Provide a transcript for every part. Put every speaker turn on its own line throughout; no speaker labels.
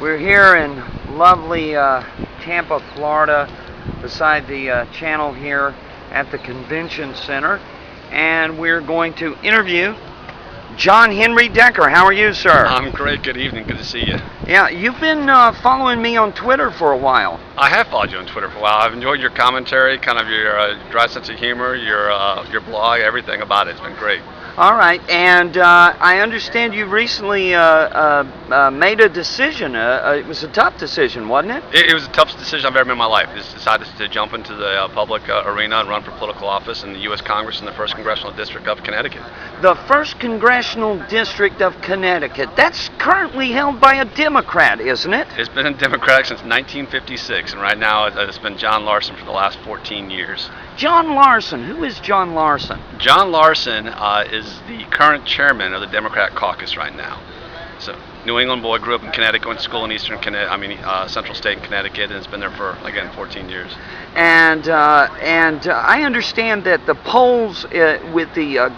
We're here in lovely Tampa, Florida, beside the channel here at the convention center, and we're going to interview John Henry Decker. How are you, sir?
I'm great. Good evening. Good to see you.
Yeah, you've been following me on Twitter for a while.
I have followed you on Twitter for a while. I've enjoyed your commentary, kind of your dry sense of humor, your blog, everything about it. It's been great.
All right, and I understand you recently made a decision. It was a tough decision, wasn't it?
It was the toughest decision I've ever made in my life. I just decided to jump into the public arena and run for political office in the U.S. Congress in the 1st Congressional District of Connecticut.
The 1st Congressional District of Connecticut. That's currently held by a Democrat, isn't it?
It's been Democratic since 1956, and right now it's been John Larson for the last 14 years.
John Larson. Who is John Larson?
John Larson is the current chairman of the Democrat caucus right now. So, New England boy, grew up in Connecticut, went to school in Central State in Connecticut, and has been there for, again, 14 years.
And I understand that the polls with the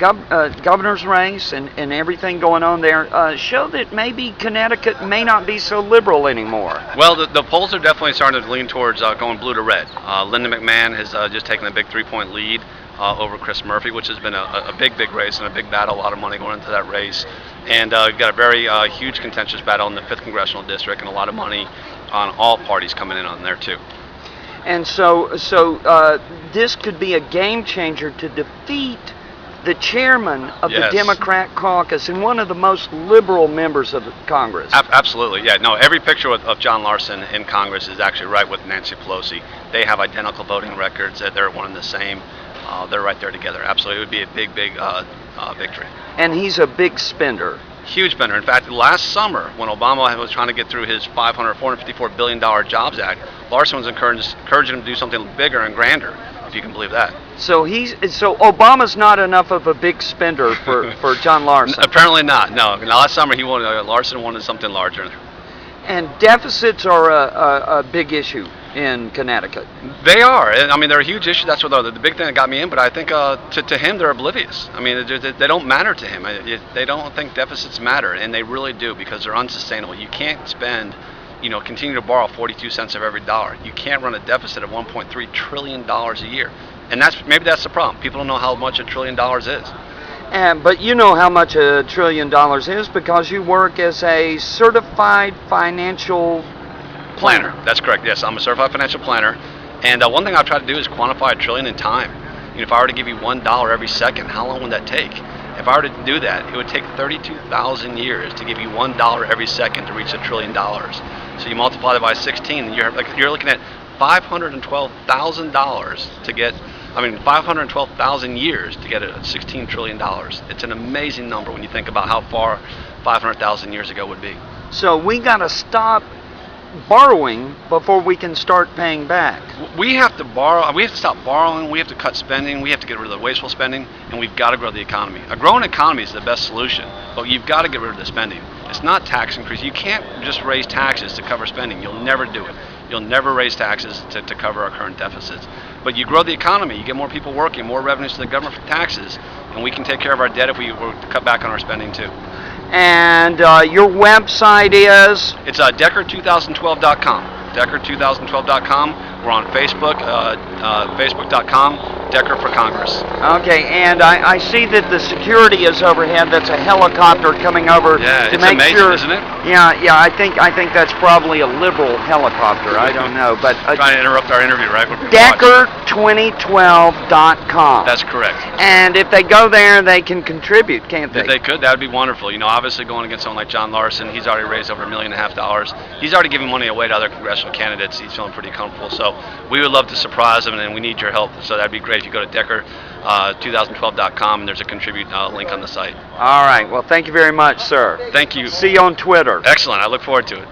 governor's race and everything going on there show that maybe Connecticut may not be so liberal anymore.
Well, the polls are definitely starting to lean towards going blue to red. Linda McMahon has just taken a big 3-point lead over Chris Murphy, which has been a big race and a big battle, a lot of money going into that race. And we've got a very huge contentious battle in the 5th Congressional District, and a lot of money on all parties coming in on there too.
And so this could be a game changer to defeat the chairman of the Democrat caucus and one of the most liberal members of the Congress.
Absolutely, yeah. No, every picture of John Larson in Congress is actually right with Nancy Pelosi. They have identical voting records. They're one and the same. They're right there together. Absolutely, it would be a big victory.
And he's a big spender.
Huge spender. In fact, last summer, when Obama was trying to get through his $454 billion Jobs Act, Larson was encouraging him to do something bigger and grander, if you can believe that.
So Obama's not enough of a big spender for John Larson.
Apparently not. No. Last summer Larson wanted something larger.
And deficits are a big issue in Connecticut.
They are. I mean, they're a huge issue. That's what the big thing that got me in. But I think to him, they're oblivious. I mean, they don't matter to him. They don't think deficits matter, and they really do, because they're unsustainable. You can't continue to borrow 42 cents of every dollar. You can't run a deficit of $1.3 trillion a year. And maybe that's the problem. People don't know how much $1 trillion is.
But you know how much $1 trillion is because you work as a certified financial planner.
That's correct. Yes, I'm a certified financial planner. And one thing I've tried to do is quantify $1 trillion in time. If I were to give you $1 every second, how long would that take? If I were to do that, it would take 32,000 years to give you $1 every second to reach $1 trillion. So you multiply that by 16, and you're looking at $512,000 to get. 512,000 years to get it at $16 trillion. It's an amazing number when you think about how far 500,000 years ago would be.
So we got to stop borrowing before we can start paying back.
We have to borrow. We have to stop borrowing. We have to cut spending. We have to get rid of the wasteful spending, and we've got to grow the economy. A growing economy is the best solution, but you've got to get rid of the spending. It's not tax increase. You can't just raise taxes to cover spending. You'll never do it. You'll never raise taxes to cover our current deficits. But you grow the economy, you get more people working, more revenues to the government for taxes, and we can take care of our debt if we were to cut back on our spending too.
And your website is?
It's Decker2012.com. Decker2012.com. We're on Facebook, Facebook.com, Decker for Congress.
Okay, and I see that the security is overhead. That's a helicopter coming over to
it's
make
amazing,
sure.
Isn't it?
Yeah. I think that's probably a liberal helicopter. I don't know, but
trying to interrupt our interview, right?
Decker2012.com.
That's correct.
And if they go there, they can contribute, can't they?
If they could, that would be wonderful. Obviously going against someone like John Larson, he's already raised over $1.5 million. He's already giving money away to other congressional candidates. He's feeling pretty comfortable. So we would love to surprise him, and we need your help. So that'd be great if you go to Decker2012.com, and there's a contribute link on the site.
All right. Well, thank you very much, sir.
Thank you.
See you on Twitter.
Excellent. I look forward to it.